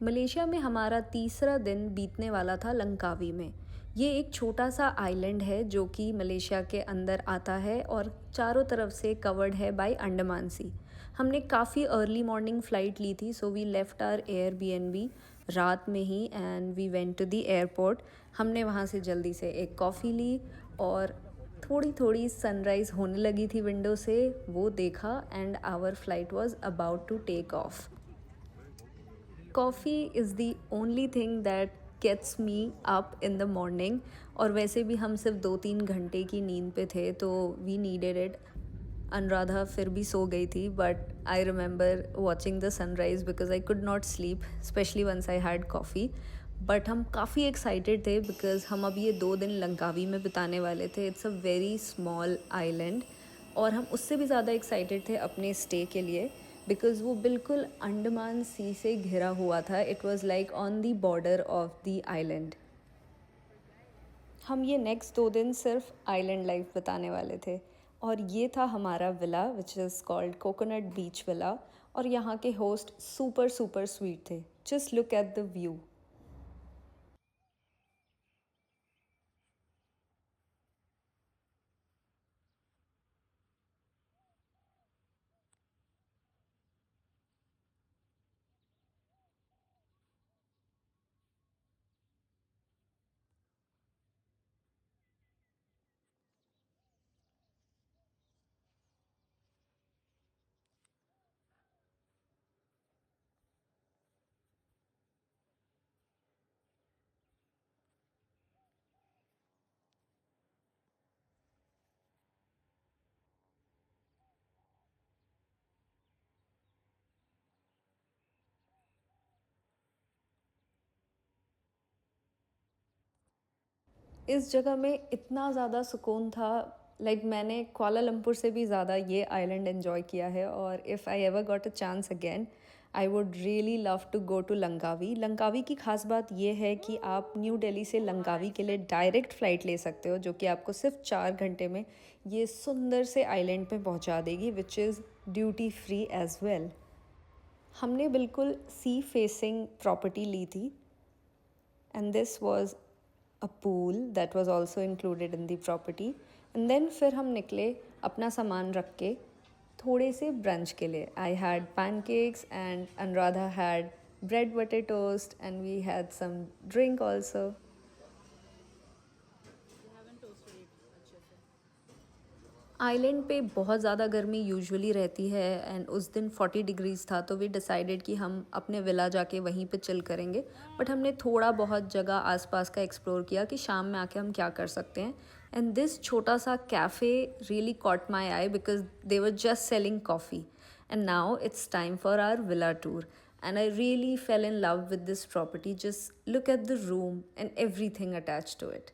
Malaysia में हमारा तीसरा दिन बीतने वाला था लंकावी में। ये एक छोटा सा आइलैंड है जो कि मलेशिया के अंदर आता है और चारों तरफ से कवर्ड है बाय अंडमान सी। हमने काफ़ी अर्ली मॉर्निंग फ़्लाइट ली थी, so we left our Airbnb रात में ही and we went to the airport. हमने वहाँ से जल्दी से एक कॉफ़ी ली और थोड़ी थोड़ी सनराइज़ होने लगी थी विंडो से, वो देखा and our flight was about to take off. Coffee is the only thing that gets me up in the morning. और वैसे भी हम सिर्फ 2-3 घंटे की नींद पे थे, तो वी नीडेड इट। अनुराधा फिर भी सो गई थी, but I remember watching the sunrise because I could not sleep, especially once I had coffee. But हम काफ़ी एक्साइटेड थे बिकॉज हम अब ये 2 दिन लंकावी में बिताने वाले थे। It's a very small island और हम उससे भी ज़्यादा एक्साइटेड थे अपने स्टे के लिए बिकॉज़ वो बिल्कुल अंडमान सी से घिरा हुआ था। It was like on the border of the island. हम ये नेक्स्ट 2 दिन सिर्फ आइलैंड लाइफ बिताने वाले थे और ये था हमारा villa which is called coconut beach villa. और यहाँ के होस्ट सुपर सुपर स्वीट थे। Just look at the view. इस जगह में इतना ज़्यादा सुकून था, लाइक मैंने कुआलालंपुर से भी ज़्यादा ये आइलैंड एंजॉय किया है। और if I ever got a chance again, I would really love to go to Langkawi. Langkawi की खास बात ये है कि आप न्यू दिल्ली से लंकावी के लिए डायरेक्ट फ़्लाइट ले सकते हो, जो कि आपको सिर्फ 4 घंटे में ये सुंदर से आइलैंड पे पहुंचा देगी, which is duty free as well. हमने बिल्कुल सी फेसिंग प्रॉपर्टी ली थी and this was a pool that was also included in the property. And then फिर हम निकले अपना सामान रख के थोड़े से ब्रंच के लिए। I had pancakes and Anuradha had bread butter toast and we had some drink also. Island पे बहुत ज़्यादा गर्मी यूजुअली रहती है एंड उस दिन 40 डिग्रीज़ था, तो वी डिसाइडेड कि हम अपने विला जाके वहीं पे चिल करेंगे। बट हमने थोड़ा बहुत जगह आसपास का एक्सप्लोर किया कि शाम में आके हम क्या कर सकते हैं। एंड दिस छोटा सा cafe really caught my eye because they were just selling coffee. And now it's time for our villa tour and I really fell in love with this property. Just look at the room and everything attached to it.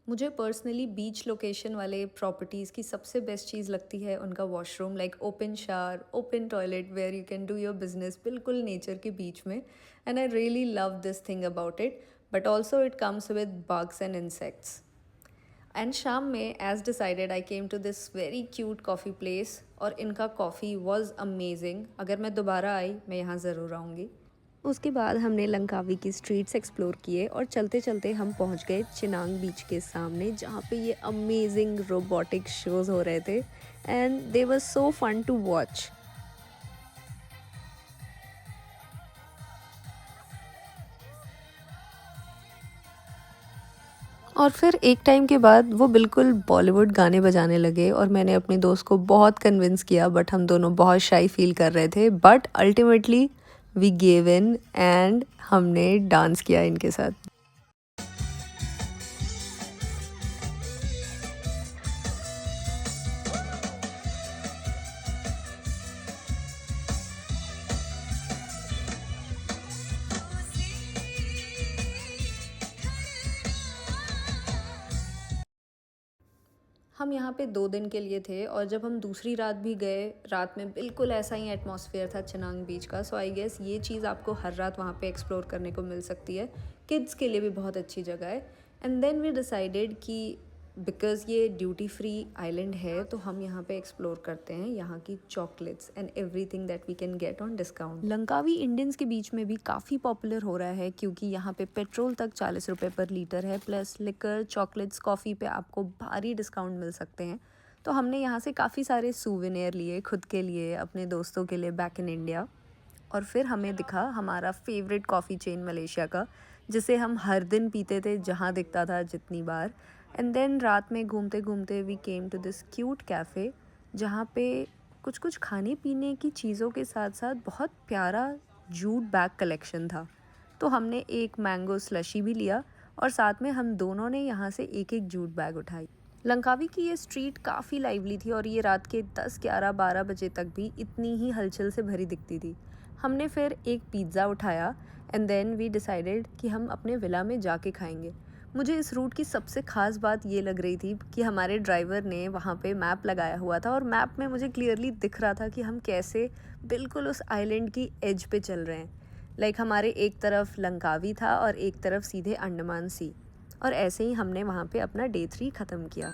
मुझे personally beach location वाले properties की सबसे best चीज़ लगती है उनका washroom, like open shower, open toilet where you can do your business बिल्कुल nature के बीच में। And I really love this thing about it, but also it comes with bugs and insects. And शाम में as decided I came to this very cute coffee place और इनका coffee was amazing. अगर मैं दोबारा आई मैं यहाँ ज़रूर आऊँगी। उसके बाद हमने लंकावी की स्ट्रीट्स एक्सप्लोर किए और चलते चलते हम पहुंच गए चिनांग बीच के सामने, जहाँ पे ये अमेजिंग रोबोटिक शोज हो रहे थे and they were so fun to watch. और फिर एक टाइम के बाद वो बिल्कुल बॉलीवुड गाने बजाने लगे और मैंने अपने दोस्त को बहुत कन्विंस किया, बट हम दोनों बहुत शाई फील कर रहे थे। But ultimately we gave in and हमने डांस किया इनके साथ। हम यहाँ पे 2 दिन के लिए थे और जब हम दूसरी रात भी गए, रात में बिल्कुल ऐसा ही एटमॉस्फेयर था चिनांग बीच का। सो आई गेस ये चीज़ आपको हर रात वहाँ पे एक्सप्लोर करने को मिल सकती है। किड्स के लिए भी बहुत अच्छी जगह है। एंड देन वी डिसाइडेड कि बिकॉज़ ये ड्यूटी फ्री आइलैंड है तो हम यहाँ पे एक्सप्लोर करते हैं यहाँ की chocolates and everything that we can get on discount. Langkawi Indians के बीच में भी काफ़ी पॉपुलर हो रहा है क्योंकि यहाँ पे पेट्रोल तक 40 रुपये पर लीटर है, प्लस लिकर, चॉकलेट्स, कॉफ़ी पे आपको भारी डिस्काउंट मिल सकते हैं। तो हमने यहाँ से काफ़ी सारे सूवेनियर लिए, खुद के लिए, अपने दोस्तों के लिए बैक इन इंडिया। और फिर हमें दिखा हमारा फेवरेट कॉफ़ी चेन मलेशिया का, जिसे हम हर दिन पीते थे जहाँ दिखता था जितनी बार। एंड देन रात में घूमते घूमते we came to this cute cafe, जहाँ पे कुछ कुछ खाने पीने की चीज़ों के साथ साथ बहुत प्यारा जूट बैग कलेक्शन था। तो हमने एक मैंगो स्लशी भी लिया और साथ में हम दोनों ने यहाँ से एक एक जूट बैग उठाई। लंकावी की ये स्ट्रीट काफ़ी लाइवली थी और ये रात के 10, 11, 12 बजे तक भी इतनी ही हलचल से भरी दिखती थी। हमने फिर एक पिज़्ज़ा उठाया एंड देन वी डिसाइडेड कि हम अपने विला में जाके खाएंगे। मुझे इस रूट की सबसे ख़ास बात ये लग रही थी कि हमारे ड्राइवर ने वहाँ पे मैप लगाया हुआ था और मैप में मुझे क्लियरली दिख रहा था कि हम कैसे बिल्कुल उस आइलैंड की एज पे चल रहे हैं। लाइक हमारे एक तरफ लंकावी था और एक तरफ सीधे अंडमान सी। और ऐसे ही हमने वहाँ पे अपना डे 3 ख़त्म किया।